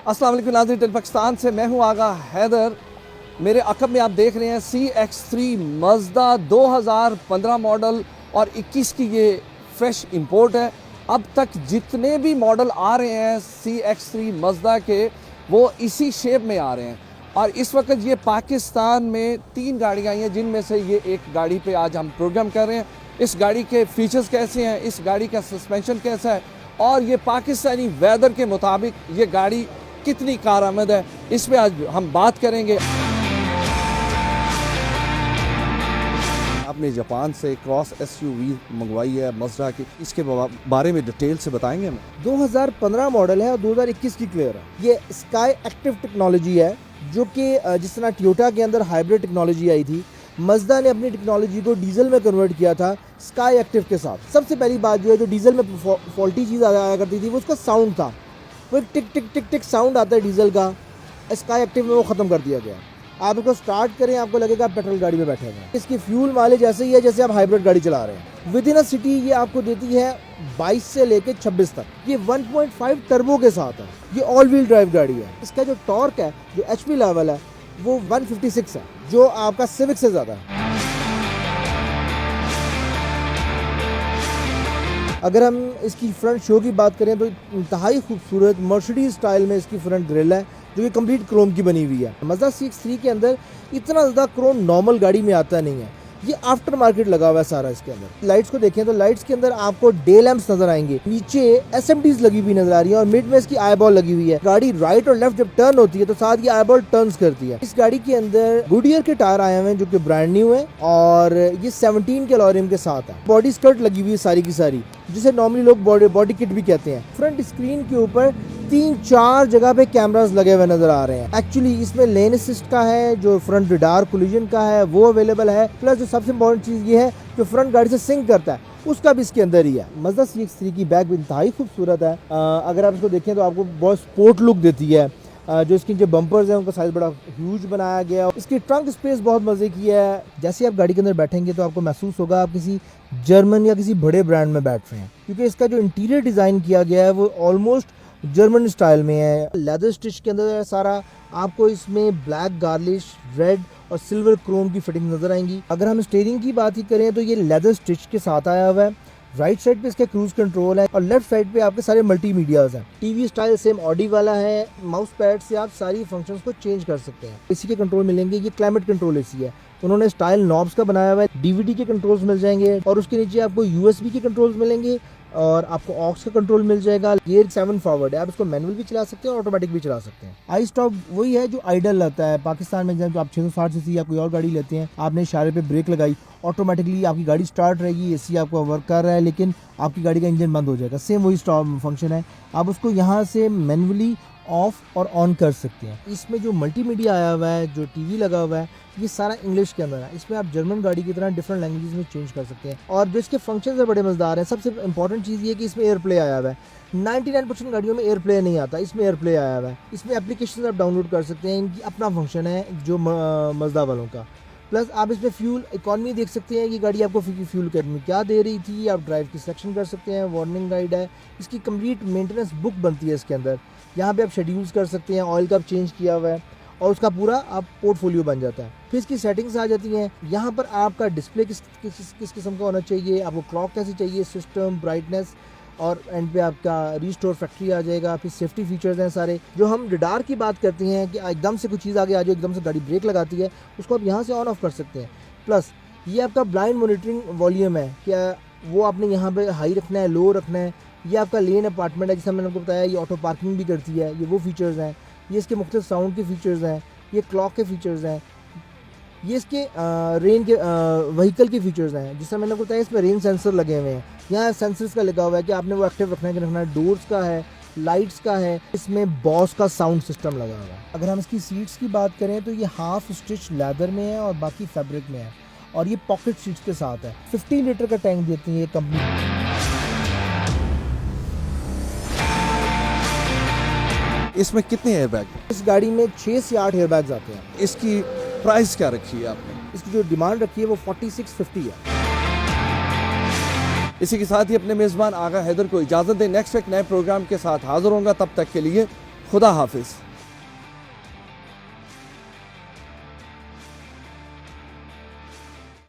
अस्सलाम वालेकुम नाज़रीन, टेल पाकिस्तान से मैं हूं आगा हैदर। मेरे अकब में आप देख रहे हैं CX3 मज़दा 2015 मॉडल और 21 की ये फ्रेश इंपोर्ट है। अब तक जितने भी मॉडल आ रहे हैं CX3 मज़दा के वो इसी शेप में आ रहे हैं और इस वक्त ये पाकिस्तान में 3 गाड़ियाँ आई हैं जिनमें से ये एक गाड़ी पे आज हम प्रोग्राम कर रहे हैं। इस गाड़ी के फीचर्स कैसे हैं, इस गाड़ी का सस्पेंशन कैसा है और ये पाकिस्तानी वेदर के मुताबिक ये गाड़ी कितनी कारआमद है, इस पे आज हम बात करेंगे। आपने जापान से क्रॉस SUV मंगवाई है मज़दा की, इसके बारे में डिटेल से बताएंगे हमें। 2015 मॉडल है और 2021 की क्लियर है। ये स्काई एक्टिव टेक्नोलॉजी है जो कि जिस तरह टोयोटा के अंदर हाइब्रिड टेक्नोलॉजी आई थी, मज़दा ने अपनी टेक्नोलॉजी को डीजल में कन्वर्ट किया था स्काई एक्टिव के साथ। सबसे पहली बात जो है, जो डीजल में फॉल्टी चीज़ आया करती थी वो उसका साउंड था। वो एक टिक टिक टिक टिक साउंड आता है डीजल का, स्काई एक्टिव में वो ख़त्म कर दिया गया। आप इसको स्टार्ट करें, आपको लगेगा आप पेट्रोल गाड़ी में बैठे हैं। इसकी फ्यूल माइलेज ऐसे ही है जैसे आप हाइब्रिड गाड़ी चला रहे हैं। विद इन अ सिटी ये आपको देती है 22 से लेके 26 तक। ये 1.5 टर्बो के साथ है। ये ऑल व्हील ड्राइव गाड़ी है। इसका जो टॉर्क है, जो HP लेवल है, वो 156 है, जो आपका सिविक से ज़्यादा है। अगर हम इसकी फ्रंट शो की बात करें तो इंतहाई खूबसूरत मर्सिडीज स्टाइल में इसकी फ्रंट ग्रिल है जो कि कंप्लीट क्रोम की बनी हुई है। मज़दा CX3 के अंदर इतना ज़्यादा क्रोम नॉर्मल गाड़ी में आता नहीं है। ये आफ्टर मार्केट लगा हुआ है सारा इसके अंदर। लाइट्स को देखें तो लाइट्स के अंदर आपको डे लैंप्स नजर आएंगे, नीचे SMDs लगी हुई नजर आ रही है और मिड में इसकी आईबॉल लगी हुई है। गाड़ी राइट और लेफ्ट जब टर्न होती है तो साथ ये आईबॉल टर्न्स करती है। इस गाड़ी के अंदर गुडियर के टायर आए हुए हैं जो कि ब्रांड न्यू है और ये 17 के अलॉय के साथ है। बॉडी स्कर्ट लगी हुई है सारी की सारी, जिसे नॉर्मली लोग बॉडी किट भी कहते हैं। फ्रंट स्क्रीन के ऊपर 3-4 जगह पे कैमरास लगे हुए नजर आ रहे हैं। एक्चुअली इसमें लेन असिस्ट का है, जो फ्रंट रडार कोलिजन का है वो अवेलेबल है। प्लस जो सबसे इम्पोर्टेंट चीज़ ये है जो फ्रंट गाड़ी से सिंक करता है उसका भी इसके अंदर ही है। मज़दा CX3 की बैक भी इंतहाई खूबसूरत है। अगर आप इसको देखें तो आपको बहुत स्पोर्ट लुक देती है। जो इसकी जो बम्पर्स हैं उनका साइज बड़ा ह्यूज बनाया गया है। इसकी ट्रंक स्पेस बहुत मज़े की है। जैसे आप गाड़ी के अंदर बैठेंगे तो आपको महसूस होगा आप किसी जर्मन या किसी बड़े ब्रांड में बैठ रहे हैं, क्योंकि इसका जो इंटीरियर डिज़ाइन किया गया है वो ऑलमोस्ट जर्मन स्टाइल में है। लेदर स्टिच के अंदर सारा आपको इसमें ब्लैक, गार्लिश, रेड और सिल्वर क्रोम की फिटिंग नजर आएंगी। अगर हम स्टीयरिंग की बात ही करें तो ये लेदर स्टिच के साथ आया हुआ है। राइट साइड पे इसका क्रूज कंट्रोल है और लेफ्ट साइड पे आपके सारे मल्टीमीडियाज हैं। टीवी स्टाइल सेम ऑडी वाला है। माउस पैड से आप सारी फंक्शंस को चेंज कर सकते हैं। एसी के कंट्रोल मिलेंगे। ये क्लाइमेट कंट्रोल एसी है, उन्होंने स्टाइल नॉब्स का बनाया हुआ है। DVD के कंट्रोल्स मिल जाएंगे और उसके नीचे आपको USB के कंट्रोल्स मिलेंगे और आपको ऑक्स का कंट्रोल मिल जाएगा। गियर 7 फॉरवर्ड है, आप इसको मैनुअल भी चला सकते हैं और ऑटोमेटिक भी चला सकते हैं। आई स्टॉप वही है जो आइडल रहता है पाकिस्तान में। जब आप 660 सीसी या कोई और गाड़ी लेते हैं, आपने इशारे पे ब्रेक लगाई, ऑटोमेटिकली आपकी गाड़ी स्टार्ट रहेगी, एसी आपका वर्क कर रहा है लेकिन आपकी गाड़ी का इंजन बंद हो जाएगा। सेम वही स्टॉप फंक्शन है, आप उसको यहाँ से मैनुअली ऑफ और ऑन कर सकते हैं। इसमें जो मल्टीमीडिया आया हुआ है, जो TV लगा हुआ है, ये सारा इंग्लिश के अंदर है। इसमें आप जर्मन गाड़ी की तरह डिफरेंट लैंग्वेजेस में चेंज कर सकते हैं और जो इसके फंक्शंस है बड़े मज़ेदार हैं। सबसे इंपॉर्टेंट चीज़ ये कि इसमें एयरप्ले आया हुआ है। 99% गाड़ियों में एयरप्ले नहीं आता, इसमें एयरप्ले आया हुआ है। इसमें एप्लीकेशन आप डाउनलोड कर सकते हैं, इनकी अपना फंक्शन है जो मज़दा वालों का। प्लस आप इसमें फ्यूल इकॉनमी देख सकते हैं कि गाड़ी आपको फ्यूल इकॉनमी क्या दे रही थी। आप ड्राइव की सिलेक्शन कर सकते हैं, वार्निंग गाइड है, इसकी कंप्लीट मेंटेनेंस बुक बनती है इसके अंदर। यहाँ पे आप शेड्यूल्स कर सकते हैं, ऑयल का चेंज किया हुआ है और उसका पूरा आप पोर्टफोलियो बन जाता है। फिर इसकी सेटिंग्स आ जाती हैं। यहाँ पर आपका डिस्प्ले किस किस्म का होना चाहिए, आपको क्लॉक कैसी चाहिए, सिस्टम, ब्राइटनेस और एंड पे आपका रिस्टोर फैक्ट्री आ जाएगा। फिर सेफ्टी फीचर्स हैं सारे। जो हम रडार की बात करते हैं कि एकदम से कुछ चीज़ आगे आ जाए, एकदम से गाड़ी ब्रेक लगाती है, उसको आप यहाँ से ऑन ऑफ कर सकते हैं। प्लस ये आपका ब्लाइंड मॉनिटरिंग वॉल्यूम है, क्या वो आपने यहाँ पे हाई रखना है, लो रखना है। ये आपका लेन अपार्टमेंट है, जैसा मैंने आपको बताया, ये ऑटो पार्किंग भी करती है। ये वो फीचर्स हैं। ये इसके मुख्तलिफ साउंड के फीचर्स हैं। ये क्लॉक के फीचर्स हैं। ये इसके रेन के व्हीकल के फीचर्स हैं। जिससे मैंने आपको बताया इसमें रेन सेंसर लगे हुए हैं। यहाँ सेंसर्स का लगा हुआ है कि आपने वो एक्टिव रखना है कि रखना है। डोर्स का है, लाइट्स का है। इसमें बॉस का साउंड सिस्टम लगा हुआ है। अगर हम इसकी सीट्स की बात करें तो ये हाफ स्टिच लेदर में है और बाकी फैब्रिक में है और ये पॉकेट सीट्स के साथ है। 50 लीटर का टैंक देती है ये कंपनी। इसमें कितने एयरबैग? इस गाड़ी में 6 से 8 एयरबैग्स आते हैं। इसकी प्राइस क्या रखी है आपने? इसकी जो डिमांड रखी है वो 4650 है। इसी के साथ ही अपने मेज़बान आगा हैदर को इजाज़त दें। नेक्स्ट एक नए प्रोग्राम के साथ हाजिर होंगे, तब तक के लिए खुदा हाफिज़।